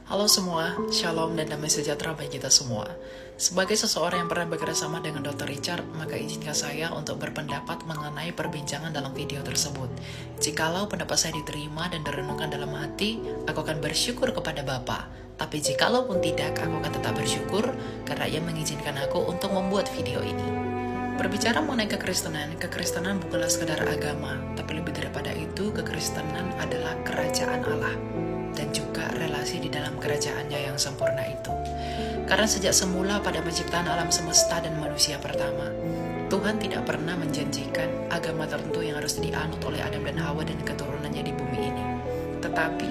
Halo semua, shalom dan damai sejahtera bagi kita semua. Sebagai seseorang yang pernah bekerjasama dengan Dr. Richard, maka izinkan saya untuk berpendapat mengenai perbincangan dalam video tersebut. Jikalau pendapat saya diterima dan direnungkan dalam hati, aku akan bersyukur kepada Bapa. Tapi jikalau pun tidak, aku akan tetap bersyukur karena Ia mengizinkan aku untuk membuat video ini. Berbicara mengenai kekristenan bukanlah sekadar agama, tapi lebih daripada itu, kekristenan adalah kerajaan Allah dan juga relasi di dalam kerajaannya yang sempurna itu. Karena sejak semula pada penciptaan alam semesta dan manusia pertama, Tuhan tidak pernah menjanjikan agama tertentu yang harus dianut oleh Adam dan Hawa dan keturunannya di bumi ini. Tetapi,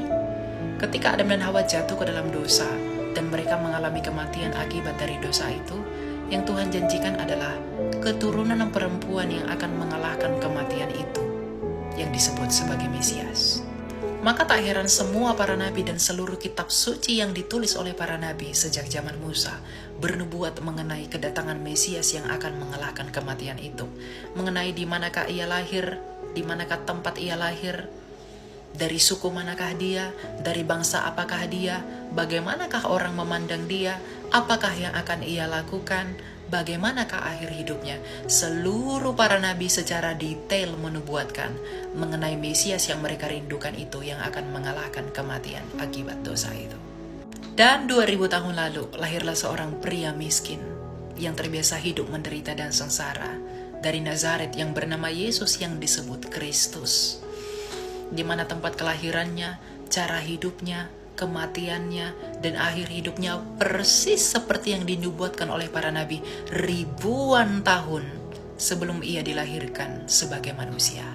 ketika Adam dan Hawa jatuh ke dalam dosa dan mereka mengalami kematian akibat dari dosa itu, yang Tuhan janjikan adalah keturunan perempuan yang akan mengalahkan kematian itu, yang disebut sebagai Mesias. Maka tak heran semua para nabi dan seluruh kitab suci yang ditulis oleh para nabi sejak zaman Musa bernubuat mengenai kedatangan Mesias yang akan mengalahkan kematian itu. Mengenai di manakah ia lahir, di manakah tempat ia lahir, dari suku manakah dia, dari bangsa apakah dia, bagaimanakah orang memandang dia, apakah yang akan ia lakukan, bagaimanakah akhir hidupnya. Seluruh para nabi secara detail menubuatkan mengenai Mesias yang mereka rindukan itu yang akan mengalahkan kematian akibat dosa itu. Dan 2000 tahun lalu lahirlah seorang pria miskin yang terbiasa hidup menderita dan sengsara dari Nazaret yang bernama Yesus yang disebut Kristus, di mana tempat kelahirannya, cara hidupnya, kematiannya, dan akhir hidupnya persis seperti yang dinubuatkan oleh para nabi ribuan tahun sebelum ia dilahirkan sebagai manusia.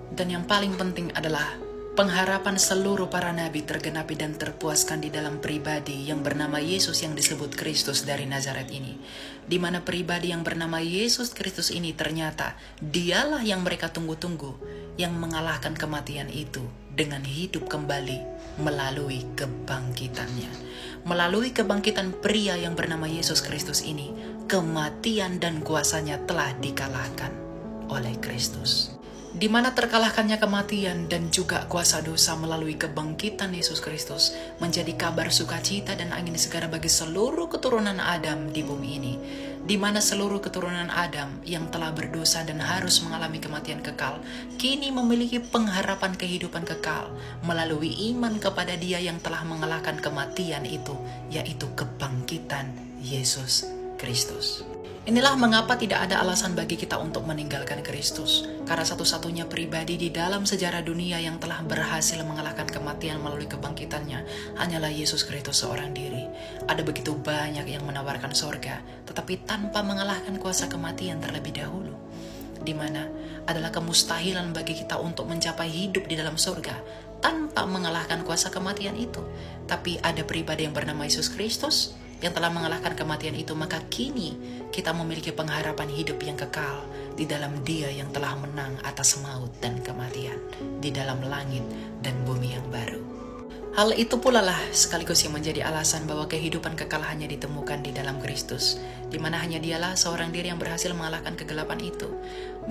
Dan yang paling penting adalah pengharapan seluruh para nabi tergenapi dan terpuaskan di dalam pribadi yang bernama Yesus yang disebut Kristus dari Nazaret ini, di mana pribadi yang bernama Yesus Kristus ini ternyata dialah yang mereka tunggu-tunggu, yang mengalahkan kematian itu dengan hidup kembali melalui kebangkitannya. Melalui kebangkitan pria yang bernama Yesus Kristus ini, kematian dan kuasanya telah dikalahkan oleh Kristus. Di mana terkalahkannya kematian dan juga kuasa dosa melalui kebangkitan Yesus Kristus menjadi kabar sukacita dan angin segar bagi seluruh keturunan Adam di bumi ini, di mana seluruh keturunan Adam yang telah berdosa dan harus mengalami kematian kekal kini memiliki pengharapan kehidupan kekal melalui iman kepada Dia yang telah mengalahkan kematian itu, yaitu kebangkitan Yesus Kristus. Inilah mengapa tidak ada alasan bagi kita untuk meninggalkan Kristus, karena satu-satunya pribadi di dalam sejarah dunia yang telah berhasil mengalahkan kematian melalui kebangkitannya hanyalah Yesus Kristus seorang diri. Ada begitu banyak yang menawarkan sorga, tetapi tanpa mengalahkan kuasa kematian terlebih dahulu, di mana adalah kemustahilan bagi kita untuk mencapai hidup di dalam sorga tanpa mengalahkan kuasa kematian itu. Tapi ada pribadi yang bernama Yesus Kristus yang telah mengalahkan kematian itu, maka kini kita memiliki pengharapan hidup yang kekal di dalam Dia yang telah menang atas maut dan kematian, di dalam langit dan bumi yang baru. Hal itu pula lah sekaligus yang menjadi alasan bahwa kehidupan kekal hanya ditemukan di dalam Kristus, di mana hanya Dialah seorang diri yang berhasil mengalahkan kegelapan itu.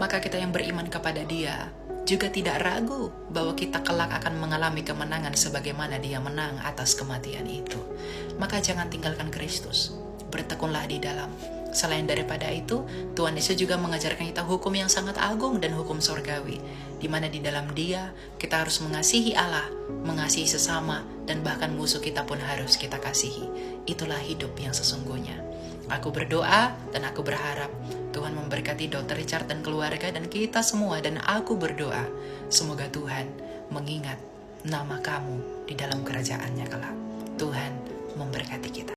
Maka kita yang beriman kepada Dia juga tidak ragu bahwa kita kelak akan mengalami kemenangan sebagaimana Dia menang atas kematian itu. Maka jangan tinggalkan Kristus, bertekunlah di dalam. Selain daripada itu, Tuhan Yesus juga mengajarkan kita hukum yang sangat agung dan hukum sorgawi, di mana di dalam Dia kita harus mengasihi Allah, mengasihi sesama, dan bahkan musuh kita pun harus kita kasihi. Itulah hidup yang sesungguhnya. Aku berdoa dan aku berharap Tuhan memberkati Dr. Richard dan keluarga dan kita semua, dan aku berdoa semoga Tuhan mengingat nama kamu di dalam kerajaannya kelak. Tuhan memberkati kita.